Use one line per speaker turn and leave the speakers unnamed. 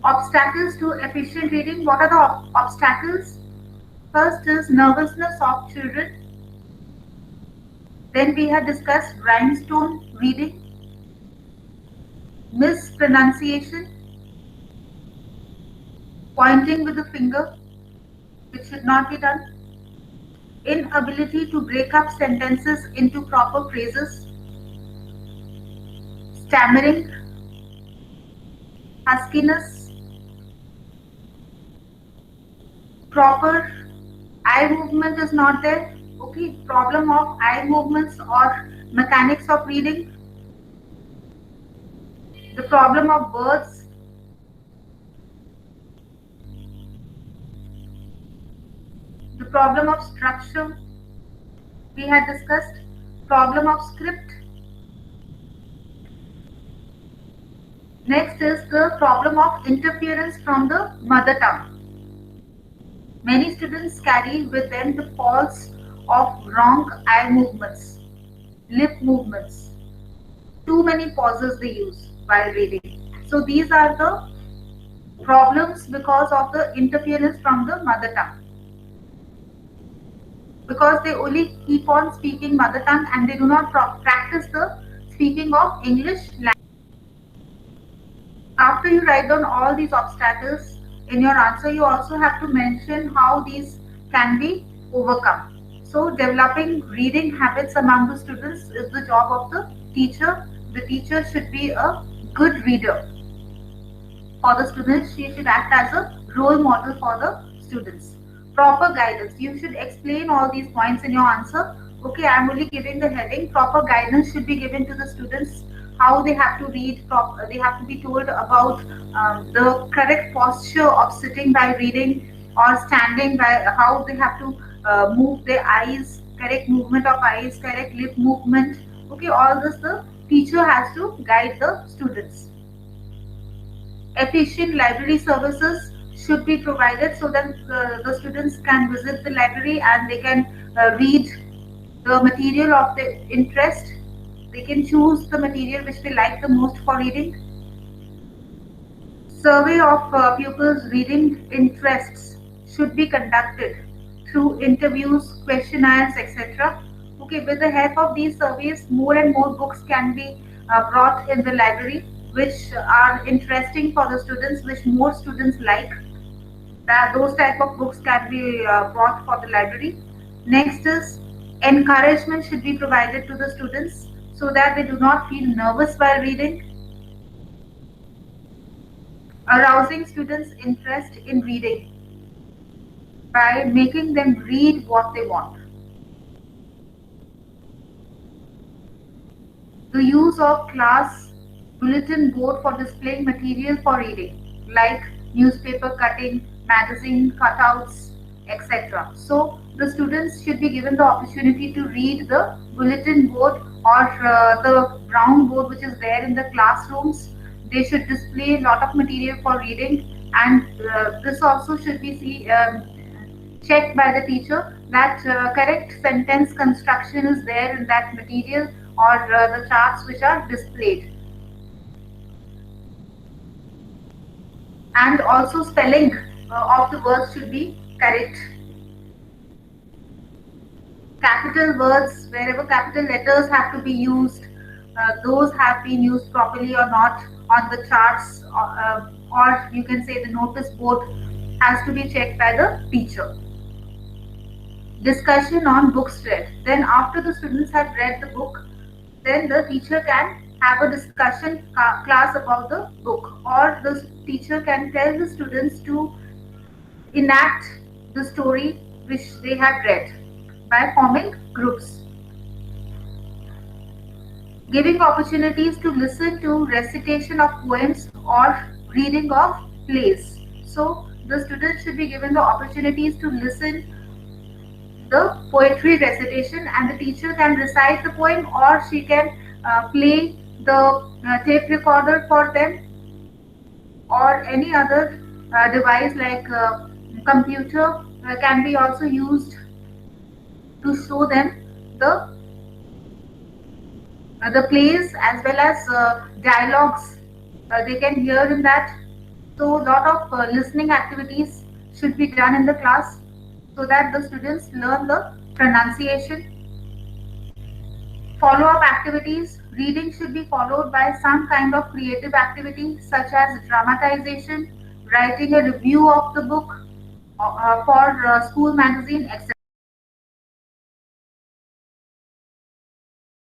Obstacles to efficient reading. What are the obstacles? First is nervousness of children. Then we had discussed rhinestone reading, mispronunciation, pointing with the finger, which should not be done, inability to break up sentences into proper phrases, stammering, huskiness, proper eye movement is not there. Okay, problem of eye movements or mechanics of reading, the problem of words, the problem of structure, we had discussed, problem of script. Next is the problem of interference from the mother tongue. Many students carry with them the faults of wrong eye movements, lip movements, too many pauses they use while reading. So these are the problems because of the interference from the mother tongue. Because they only keep on speaking mother tongue and they do not practice the speaking of English language. After you write down all these obstacles in your answer, you also have to mention how these can be overcome. So developing reading habits among the students is the job of the teacher. The teacher should be a good reader for the students. She should act as a role model for the students. Proper guidance. You should explain all these points in your answer. Okay, I'm only giving the heading. Proper guidance should be given to the students. How they have to read. They have to be told about the correct posture of sitting by reading or standing by. How they have to move their eyes. Correct movement of eyes. Correct lip movement. Okay, all this the teacher has to guide the students. Efficient library services should be provided so that the students can visit the library and they can read the material of their interest. They can choose the material which they like the most for reading. Survey of pupils' reading interests should be conducted through interviews, questionnaires, etc. Okay, with the help of these surveys, more and more books can be brought in the library, which are interesting for the students, which more students like. Those type of books can be brought for the library. Next is encouragement should be provided to the students so that they do not feel nervous while reading. Arousing students' interest in reading by making them read what they want. The use of class bulletin board for displaying material for reading, like newspaper cutting, magazine cutouts, etc. So the students should be given the opportunity to read the bulletin board or the brown board which is there in the classrooms. They should display a lot of material for reading, and this also should be checked by the teacher that correct sentence construction is there in that material or the charts which are displayed. And also spelling of the words should be correct. Capital words, wherever capital letters have to be used, those have been used properly or not on the charts, or you can say the notice board has to be checked by the teacher. Discussion on books read. Then after the students have read the book, then the teacher can have a discussion class about the book, or the teacher can tell the students to enact the story which they have read by forming groups. Giving opportunities to listen to recitation of poems or reading of plays. So the students should be given the opportunities to listen the poetry recitation, and the teacher can recite the poem, or she can play the tape recorder for them, or any other device like computer can be also used to show them the plays as well as dialogues they can hear in that. So lot of listening activities should be done in the class so that the students learn the pronunciation. Follow up activities. Reading should be followed by some kind of creative activity such as dramatization, writing a review of the book for school magazine, etc.